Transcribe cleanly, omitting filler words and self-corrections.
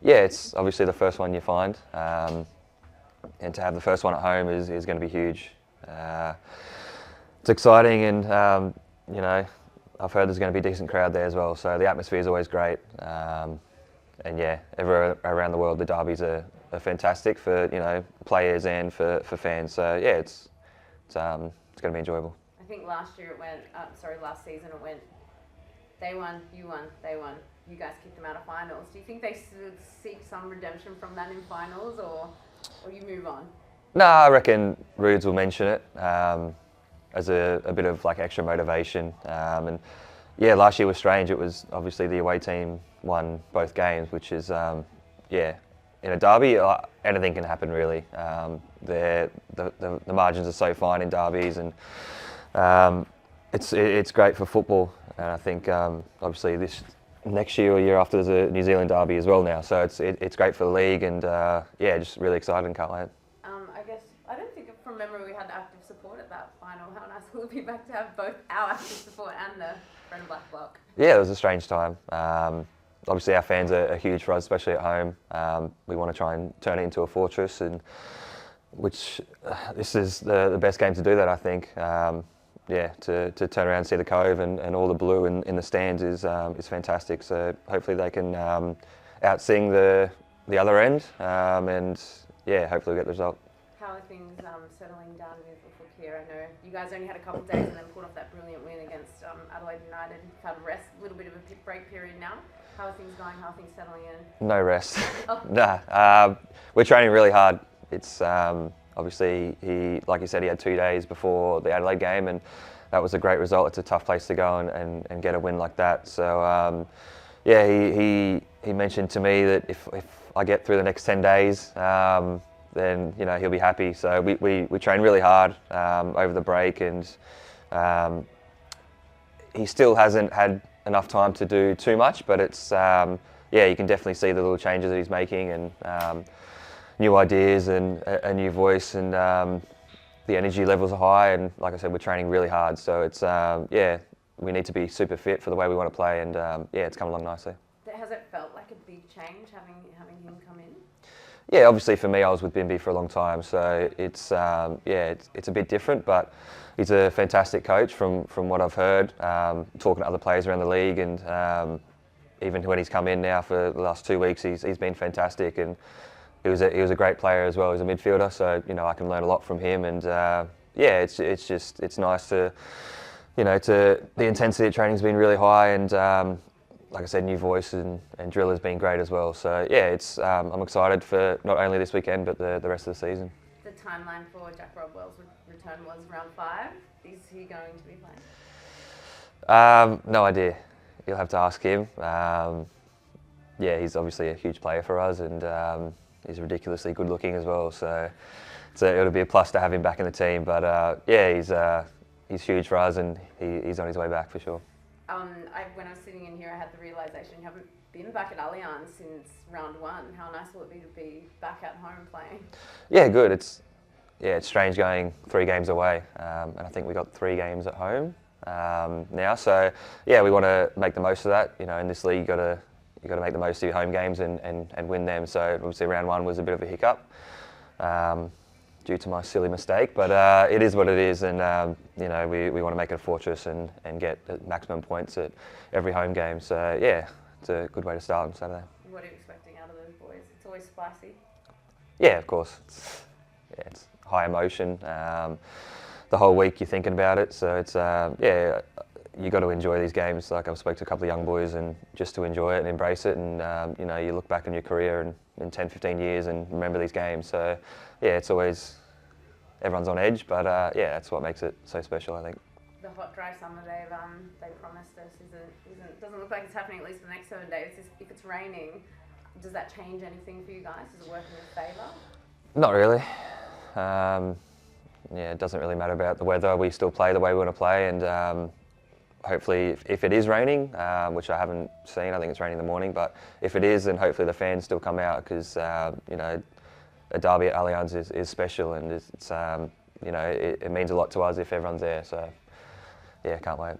Yeah, it's obviously the first one you find, and to have the first one at home is going to be huge. It's exciting, and you know, I've heard there's going to be a decent crowd there as well, so the atmosphere is always great. And yeah, everywhere around the world, the derbies are fantastic for players and for fans. So yeah, it's going to be enjoyable. I think last season it went. They won, you won, they won. You guys kicked them out of finals. Do you think they seek some redemption from that in finals, or you move on? No, I reckon Rudes will mention it as a bit of like extra motivation. And yeah, last year was strange. It was obviously the away team won both games, which is yeah, in a derby anything can happen really. The margins are so fine in derbies, and it's great for football. And I think obviously this next year or year after there's a New Zealand derby as well now, so it's great for the league, and yeah, just really excited and can't wait. I guess I don't think from memory we had active support at that final. How nice will it be back to have both our active support and the red and black bloc? Yeah, it was a strange time. Obviously our fans are huge for us, especially at home. We want to try and turn it into a fortress, and which this is the best game to do that, I think. Yeah, to turn around and see the Cove and all the blue in the stands is fantastic. So hopefully they can outsing the other end, and yeah, hopefully we'll get the result. How are things settling down with here? I know you guys only had a couple of days and then pulled off that brilliant win against Adelaide United. Had a rest, a little bit of a break period now. How are things going? How are things settling in? No rest. Oh. Nah, we're training really hard. It's obviously, like you said, he had 2 days before the Adelaide game, and that was a great result. It's a tough place to go and get a win like that. So yeah, he mentioned to me that if I get through the next 10 days, then he'll be happy. So we train really hard over the break, and he still hasn't had enough time to do too much, but it's yeah, you can definitely see the little changes that he's making, and new ideas and a new voice, and the energy levels are high, and like I said, we're training really hard. So it's yeah, we need to be super fit for the way we want to play, and yeah, it's come along nicely. Has it felt like a big change having him come in? Yeah, obviously for me, I was with Bimby for a long time, so it's yeah, it's a bit different, but he's a fantastic coach from what I've heard, talking to other players around the league, and even when he's come in now for the last 2 weeks, he's been fantastic, and he was a great player as well. He's a midfielder, so I can learn a lot from him, and yeah, it's nice to the intensity of training's been really high, and like I said, new voice and drill has been great as well. So yeah, I'm excited for not only this weekend but the rest of the season. The timeline for Jack Rodwell's return was round 5. Is he going to be playing? No idea. You'll have to ask him. Yeah, he's obviously a huge player for us, and he's ridiculously good looking as well. So it'll be a plus to have him back in the team. But yeah, he's huge for us, and he's on his way back for sure. When I was sitting in here, I had the realisation you haven't been back at Allianz since round 1. How nice will it be to be back at home playing? Yeah, good. It's strange going 3 games away, and I think we got 3 games at home now. So yeah, we want to make the most of that. In this league, you got to make the most of your home games and win them. So obviously round 1 was a bit of a hiccup due to my silly mistake, but it is what it is, and we want to make it a fortress and get maximum points at every home game. So yeah, it's a good way to start on Saturday. What are you expecting out of those boys? It's always spicy. Yeah, of course. It's high emotion. The whole week you're thinking about it, so it's yeah, you got to enjoy these games. Like I've spoke to a couple of young boys, and just to enjoy it and embrace it, and you look back on your career and in 10, 15 years and remember these games. So yeah, it's always, everyone's on edge, but yeah, that's what makes it so special, I think. The hot, dry summer they promised us doesn't look like it's happening, at least for the next 7 days. If it's raining, does that change anything for you guys? Does it work in your favour? Not really. Yeah, it doesn't really matter about the weather. We still play the way we want to play, and hopefully if it is raining, which I haven't seen, I think it's raining in the morning, but if it is, then hopefully the fans still come out, because a derby at Allianz is special, and it's it means a lot to us if everyone's there. So yeah, can't wait.